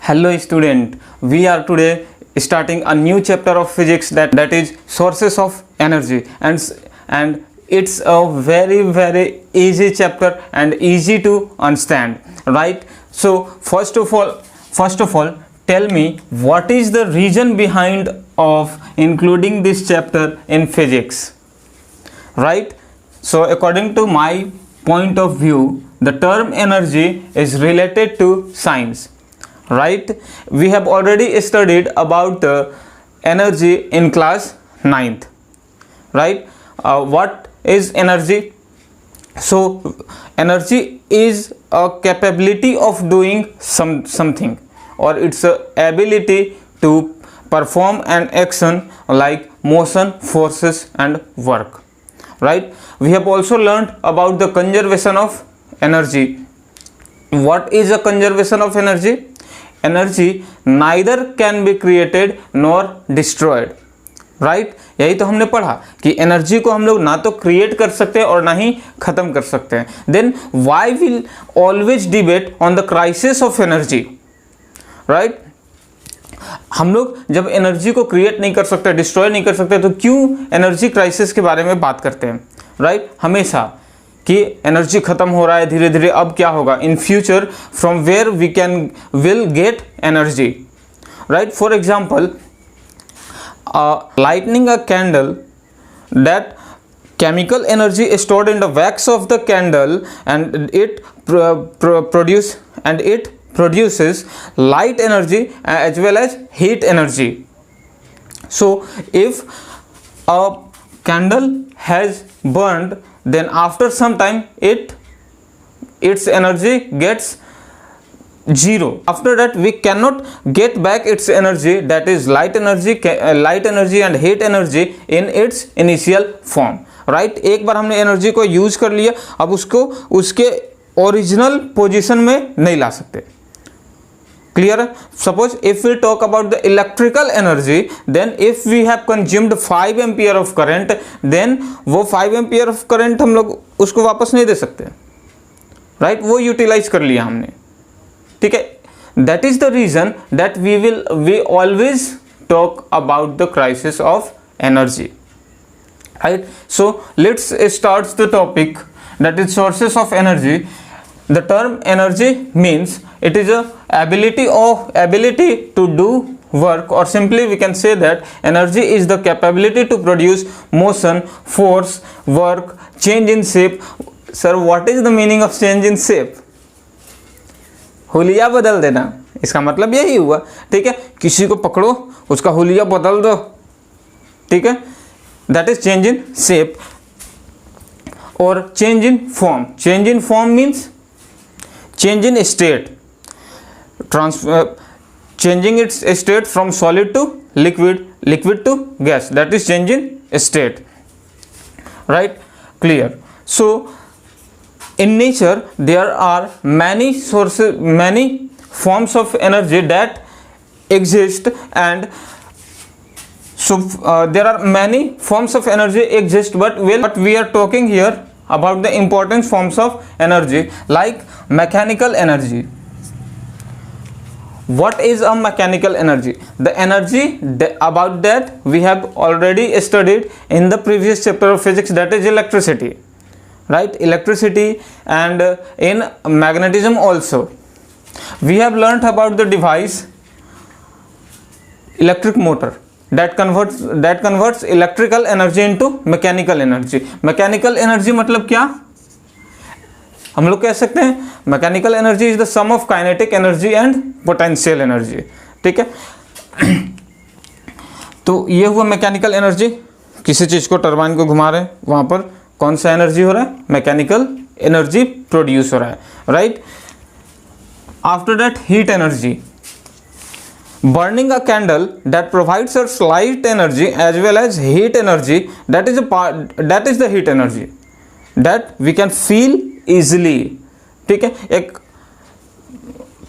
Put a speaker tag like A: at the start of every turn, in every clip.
A: Hello student, we are today starting a new chapter of physics that is sources of energy and it's a very easy chapter and easy to understand, right? So first of all tell me what is the reason behind of including this chapter in physics, right? So according to my point of view, the term energy is related to science, right? We have already studied about the energy in class 9th, right? What is energy? So energy is a capability of doing something, or it's a ability to perform an action like motion, forces and work, right? We have also learned about the conservation of energy. What is a conservation of energy? Energy neither can be created nor destroyed, right? यही तो हमने पढ़ा कि energy को हम लोग ना तो क्रिएट कर सकते हैं और ना ही खत्म कर सकते हैं. Then why will always debate on the crisis of energy, right? हम लोग जब एनर्जी को क्रिएट नहीं कर सकते, डिस्ट्रॉय नहीं कर सकते, तो क्यों एनर्जी क्राइसिस के बारे में बात करते हैं, राइट? हमेशा कि एनर्जी खत्म हो रहा है धीरे धीरे, अब क्या होगा in future, from where we can will get energy, right? For example, lighting a candle, that chemical energy is stored in the wax of the candle and it produces light energy as well as heat energy. So if a candle has burned, then after some time its energy gets zero. After that we cannot get back its energy, that is light energy and heat energy in its initial form, right? एक बार हमने energy को use कर लिया, अब उसको उसके original position में नहीं ला सकते. क्लियर है? Suppose if we talk about the electrical energy, then if we have consumed 5 ampere of current, then वो 5 एम्पियर ऑफ करंट हम लोग उसको वापस नहीं दे सकते, राइट? वो यूटिलाइज कर लिया हमने, ठीक है? That is the reason that we always talk about the crisis of energy, right? So let's start the topic, that is sources of energy. The term energy means it is a ability to do work, or simply we can say that energy is the capability to produce motion, force, work, change in shape. Sir, what is the meaning of change in shape? हुलिया बदल देना, इसका मतलब यही हुआ, ठीक है? किसी को पकड़ो, उसका हुलिया बदल दो, ठीक है? That is change in shape. और change in form, change in form means change in state, changing its state from solid to liquid to gas, that is change in state, right? Clear? So in nature there are many sources, many forms of energy that exist, and so there are many forms of energy exist, but we are talking here about the important forms of energy, like mechanical energy. What is a mechanical energy? The energy about that we have already studied in the previous chapter of physics, that is electricity, right? Electricity, and in magnetism also we have learnt about the device electric motor that converts electrical energy into mechanical energy. Mechanical energy मतलब क्या? हम लोग कह सकते हैं mechanical energy is the sum of kinetic energy and potential energy, ठीक है? तो ये हुआ मैकेनिकल एनर्जी. किसी चीज को, टरबाइन को घुमा रहे हैं, वहां पर कौन सा एनर्जी हो रहा है? मैकेनिकल एनर्जी प्रोड्यूस हो रहा है, right? After that heat energy. Burning a candle that provides us light energy as well as heat energy, that is the heat energy that we can feel easily, ठीक है? एक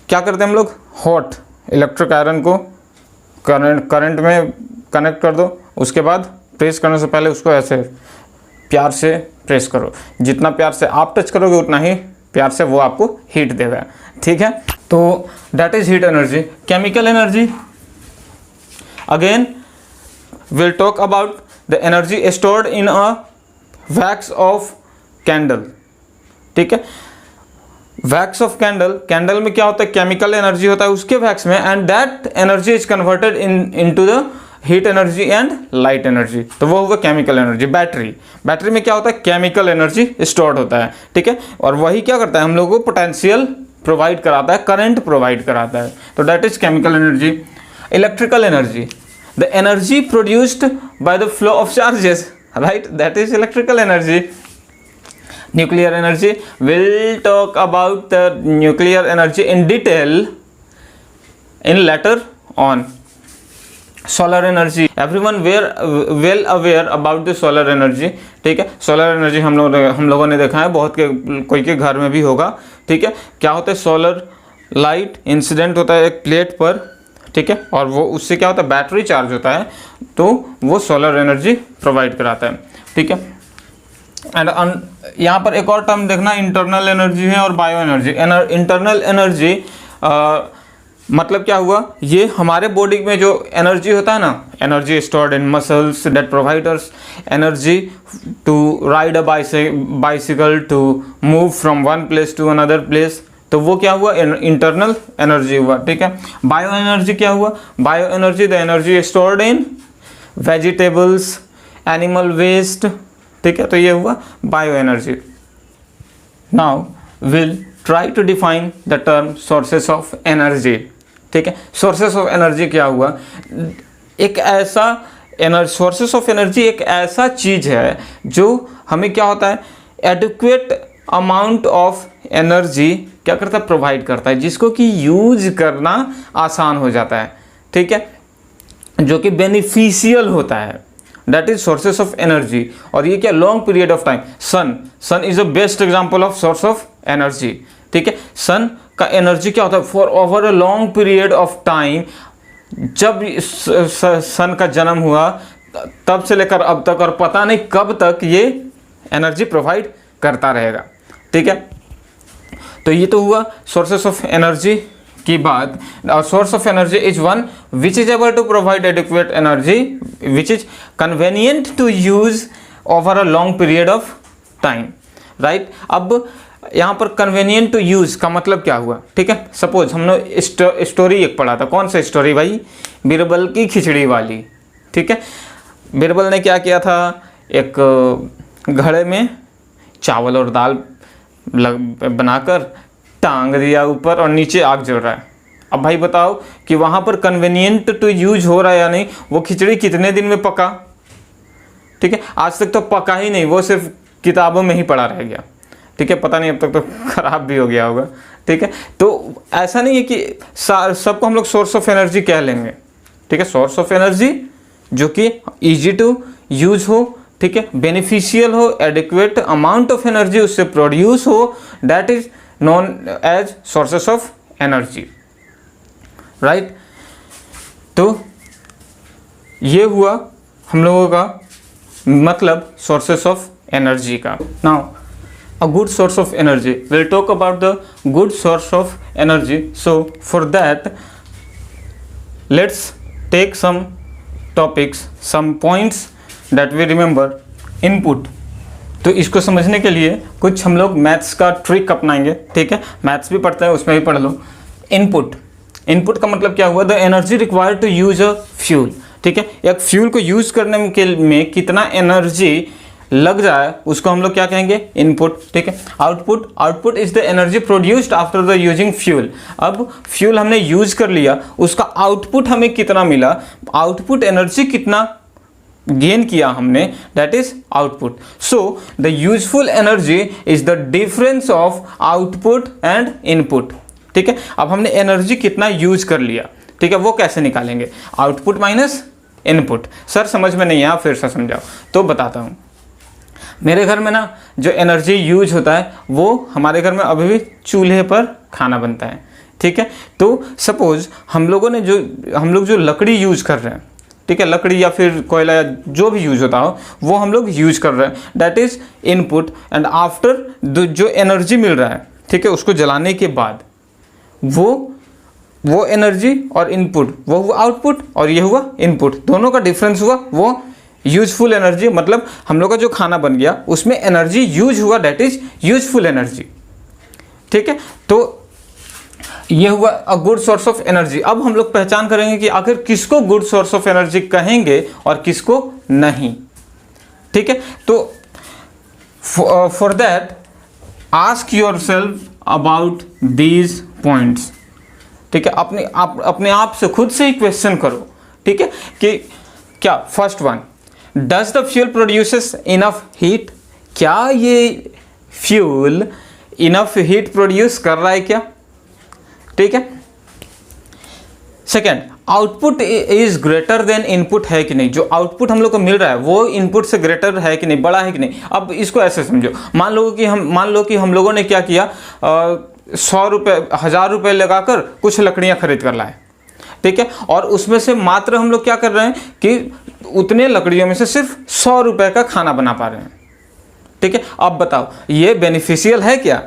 A: क्या करते हैं हम लोग, हॉट इलेक्ट्रिक आयरन को current में कनेक्ट कर दो, उसके बाद प्रेस करने से पहले उसको ऐसे प्यार से प्रेस करो, जितना प्यार से आप टच करोगे उतना ही प्यार से वो आपको हीट देगा, ठीक है? तो that is heat energy. Chemical energy, again we'll talk about the energy stored in a wax of candle. ठीक है, वैक्स ऑफ कैंडल, कैंडल में क्या होता है, केमिकल एनर्जी होता है उसके वैक्स में, and that energy is converted into the heat energy and light energy. तो वो होगा केमिकल एनर्जी. बैटरी, बैटरी में क्या होता है, केमिकल एनर्जी स्टोर्ड होता है. ठीक है, और वही क्या करता है, हम लोगों को पोटेंशियल प्रोवाइड कराता है, करंट प्रोवाइड कराता है. तो that is chemical energy. Electrical energy, the energy produced by the flow of charges, right, that is electrical energy. Nuclear energy, we'll talk about the nuclear energy in detail in later on. Solar energy, everyone well aware about the solar energy. ठीक है, solar energy हम लोगों ने देखा है, बहुत के कोई के घर में भी होगा. ठीक है, क्या होता है, सोलर लाइट इंसिडेंट होता है एक प्लेट पर. ठीक है, और वो उससे क्या होता है, बैटरी चार्ज होता है, तो वो सोलर एनर्जी प्रोवाइड कराता है. ठीक है, एंड यहाँ पर एक और टर्म देखना, इंटरनल एनर्जी है और बायो एनर्जी. इंटरनल एनर्जी मतलब क्या हुआ, ये हमारे बॉडी में जो एनर्जी होता है ना, energy stored in muscles that provide us energy to ride a bicycle, to move from one place to another place. तो वो क्या हुआ, इंटरनल एनर्जी हुआ. ठीक है, बायो एनर्जी क्या हुआ, bio energy the energy stored in vegetables, animal waste. ठीक है, तो ये हुआ bio energy. Now will try to define the term sources of energy. ठीक है, सोर्सेस ऑफ एनर्जी क्या हुआ, एक ऐसा एनर्जी, सोर्सेस ऑफ एनर्जी एक ऐसा चीज है जो हमें क्या होता है, एडिक्वेट अमाउंट ऑफ एनर्जी क्या करता है, प्रोवाइड करता है, जिसको कि यूज करना आसान हो जाता है. ठीक है, जो कि बेनिफिशियल होता है, that is sources of energy. और ये क्या, long period of time. Sun is a best example of source of energy. ठीक है, सन का एनर्जी क्या होता है, for over a long period of time. जब सन का जन्म हुआ तब से लेकर अब तक, और पता नहीं कब तक ये एनर्जी प्रोवाइड करता रहेगा. ठीक है, तो ये तो हुआ सोर्सेस ऑफ एनर्जी की बात. Source of energy is one which is able to provide adequate energy which is convenient to use over a long period of time. Right, अब यहाँ पर कन्वेनियंट टू यूज का मतलब क्या हुआ. ठीक है, सपोज हमने स्टोरी एक पढ़ा था. कौन सा स्टोरी भाई, बीरबल की खिचड़ी वाली. ठीक है, बीरबल ने क्या किया था, एक घड़े में चावल और दाल बनाकर टांग दिया ऊपर, और नीचे आग जल रहा है. अब भाई बताओ कि वहाँ पर कन्वेनियंट टू यूज हो रहा है या नहीं. वो खिचड़ी कितने दिन में पका. ठीक है, आज तक तो पका ही नहीं, वो सिर्फ किताबों में ही पड़ा रह गया. ठीक है, पता नहीं अब तक तो खराब भी हो गया होगा. ठीक है, तो ऐसा नहीं है कि सबको हम लोग सोर्स ऑफ एनर्जी कह लेंगे. ठीक है, सोर्स ऑफ एनर्जी जो कि ईजी टू यूज हो, ठीक है, बेनिफिशियल हो, एडिक्वेट अमाउंट ऑफ एनर्जी उससे प्रोड्यूस हो, that is known as sources of energy. Right, तो ये हुआ हम लोगों का मतलब सोर्सेस ऑफ एनर्जी का. Now a good source of energy, we'll talk about the good source of energy. So for that let's take some topics, some points that we remember. Input, तो इसको समझने के लिए कुछ हम लोग मैथ्स का ट्रिक अपनाएंगे. ठीक है, मैथ्स भी पढ़ता है, उसमें भी पढ़ लो. इनपुट, इनपुट का मतलब क्या हुआ, the energy required to use a fuel. ठीक है, एक फ्यूल को यूज करने में कितना एनर्जी लग जाए उसको हम लोग क्या कहेंगे, इनपुट. ठीक है, output, output is the energy produced after the using fuel. अब फ्यूल हमने यूज कर लिया, उसका आउटपुट हमें कितना मिला, आउटपुट एनर्जी कितना गेन किया हमने, that is output. So the useful energy is the difference of output and input. ठीक है, अब हमने एनर्जी कितना यूज कर लिया. ठीक है, वो कैसे निकालेंगे, आउटपुट माइनस इनपुट. सर समझ में नहीं आया, फिर से समझाओ. तो बताता हूँ. मेरे घर में ना जो एनर्जी यूज होता है वो हमारे घर में अभी भी चूल्हे पर खाना बनता है. ठीक है, तो सपोज हम लोग जो लकड़ी यूज कर रहे हैं, ठीक है, लकड़ी या फिर कोयला या जो भी यूज होता हो वो हम लोग यूज कर रहे हैं, that is input. And after जो एनर्जी मिल रहा है, ठीक है, उसको जलाने के बाद वो एनर्जी और इनपुट वो हुआ आउटपुट, और ये हुआ इनपुट, दोनों का डिफरेंस हुआ वो यूजफुल एनर्जी, मतलब हम लोग का जो खाना बन गया उसमें एनर्जी यूज हुआ, दैट इज यूजफुल एनर्जी। ठीक है, तो ये हुआ a good source of energy. अब हम लोग पहचान करेंगे कि आखिर किसको गुड सोर्स ऑफ एनर्जी कहेंगे और किसको नहीं। ठीक है, तो for that ask your self about these points. ठीक है, अपने आप से खुद से ही क्वेश्चन करो। ठीक है, कि क्या first one, does the fuel produces enough heat, क्या ये फ्यूल इनफ हीट प्रोड्यूस कर रहा है क्या। ठीक है, second, output is greater than input है कि नहीं, जो आउटपुट हम लोग को मिल रहा है वो इनपुट से ग्रेटर है कि नहीं, बड़ा है कि नहीं। अब इसको ऐसे समझो, मान लो कि हम लोगों ने क्या किया, 100 रुपये 1000 रुपये लगाकर कुछ लकड़ियां खरीद कर लाए। ठीक है, और उसमें से मात्र हम लोग क्या कर रहे हैं कि उतने लकड़ियों में से सिर्फ 100 रुपये का खाना बना पा रहे हैं। ठीक है, अब बताओ ये बेनिफिशियल है क्या,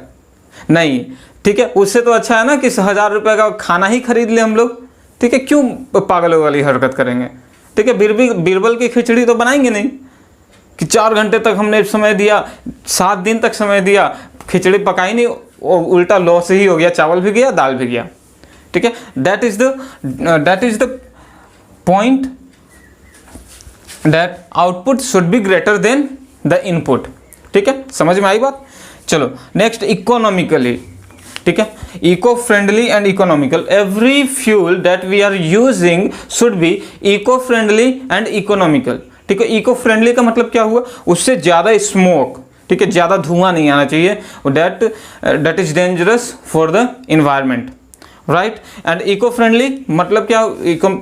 A: नहीं। ठीक है, उससे तो अच्छा है ना कि 1000 रुपये का खाना ही खरीद ले हम लोग। ठीक है, क्यों पागलों वाली हरकत करेंगे। ठीक है, बीरबल की खिचड़ी तो बनाएंगे नहीं कि 4 घंटे तक हमने समय दिया, 7 दिन तक समय दिया, खिचड़ी पकाई नहीं, उल्टा लॉस ही हो गया, चावल भी गया, दाल भी गया। ठीक है, that is the point that output should be greater than the input. ठीक है, समझ में आई बात। चलो नेक्स्ट, इकोनॉमिकली। ठीक है, eco friendly and economical, every fuel that we are using should be eco friendly and economical. ठीक है, इको फ्रेंडली का मतलब क्या हुआ, उससे ज़्यादा स्मोक, ठीक है, ज़्यादा धुआं नहीं आना चाहिए, that is dangerous for the environment, right. And eco friendly मतलब क्या,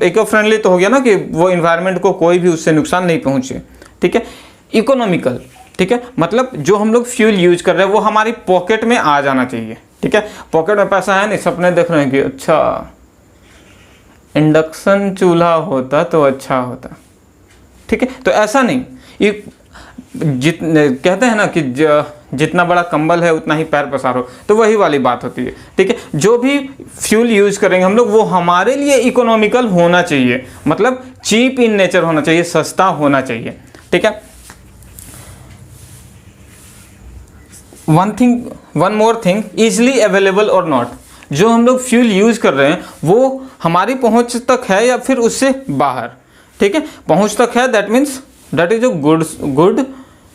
A: इको फ्रेंडली तो हो गया ना कि वो इन्वायरमेंट को कोई भी उससे नुकसान नहीं पहुंचे। ठीक है, इकोनॉमिकल, ठीक है, मतलब जो हम लोग फ्यूल यूज कर रहे हैं वो हमारी पॉकेट में आ जाना चाहिए। ठीक है, पॉकेट में पैसा है नहीं, सपने देख रहे हैं कि अच्छा इंडक्शन चूल्हा होता तो अच्छा होता। ठीक है, तो ऐसा नहीं, कहते हैं ना कि जितना बड़ा कंबल है उतना ही पैर पसारो, तो वही वाली बात होती है। ठीक है, जो भी फ्यूल यूज करेंगे हम लोग वो हमारे लिए इकोनॉमिकल होना चाहिए, मतलब चीप इन नेचर होना चाहिए, सस्ता होना चाहिए। ठीक है, one more thing, easily available और नॉट, जो हम लोग फ्यूल यूज कर रहे हैं वो हमारी पहुंच तक है या फिर उससे बाहर। ठीक है, पहुंच तक है, that means that is a good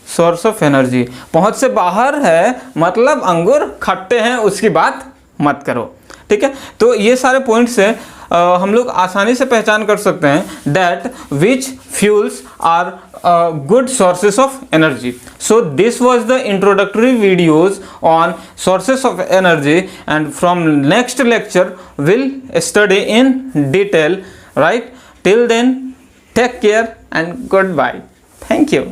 A: source of energy. पहुंच से बाहर है मतलब अंगूर खट्टे हैं, उसकी बात मत करो। ठीक है, तो ये सारे पॉइंट्स से हम लोग आसानी से पहचान कर सकते हैं that which fuels are good sources of energy. So this was the introductory videos on sources of energy, and from next lecture will study in detail, right. Till then take care and goodbye. Thank you.